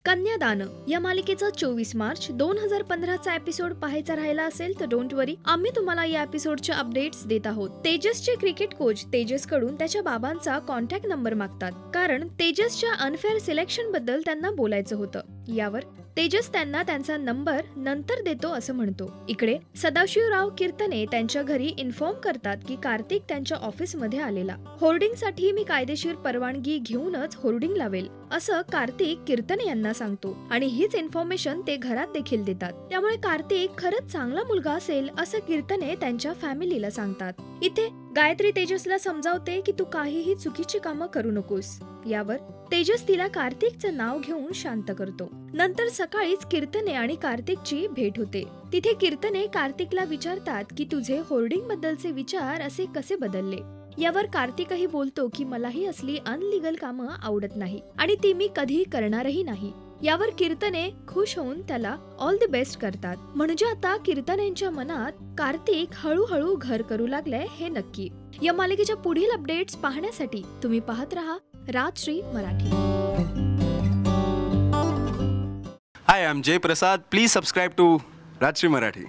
कन्यादान या मालिकेचा 24 मार्च 2015चा एपिसोड पाहायचा राहिला असेल तर डोंट वरी, आम्ही तुम्हाला या एपिसोडचे अपडेट्स देत आहोत. तेजसचे क्रिकेट कोच तेजस कडून त्याच्या बाबांचा कॉन्टॅक्ट नंबर मागतात, कारण तेजसच्या अनफेअर सिलेक्शन बद्दल त्यांना बोलायचं होतं. यावर तेजस त्यांना त्यांचा नंबर नंतर देतो असं म्हणतो. इकडे सदाशिवराव कीर्तने त्यांच्या घरी इन्फॉर्म करतात की कार्तिक त्यांच्या ऑफिसमध्ये आलेला. होर्डिंगसाठी मी कायदेशीर परवानगी घेऊनच होर्डिंग लावेल असं कार्तिक कीर्तने यांना सांगतो आणि हीच इन्फॉर्मेशन ते घरात देखील देतात. त्यामुळे कार्तिक खरंच चांगला मुलगा असेल असं कीर्तने त्यांच्या फॅमिलीला सांगतात. इथे गायत्री तेजसला समजावते की तू काहीही चुकीची कामं करू नकोस. यावर तेजस तिला कार्तिकचं नाव घेऊन शांत करतो. नंतर सकाळीच कीर्तने आणि कार्तिकची भेट होते. तिथे कीर्तने कार्तिकला विचारतात की तुझे होर्डिंग बद्दलचे विचार असे कसे बदलले. यावर कार्तिकही बोलतो की मलाही असली अनलिगल कामं आवडत नाही आणि ती मी कधी करणारही नाही. यावर कीर्तने खुश होऊन त्याला ऑल द बेस्ट करतात. म्हणजे आता कीर्तनेंच्या मनात कार्तिक हळूहळू घर करू लागले हे नक्की. या मालिकेच्या पुढील अपडेट्स पाहण्यासाठी तुम्ही पाहत रहा Rajshri Marathi. Hi, I'm Jay Prasad. Please subscribe to Rajshri Marathi.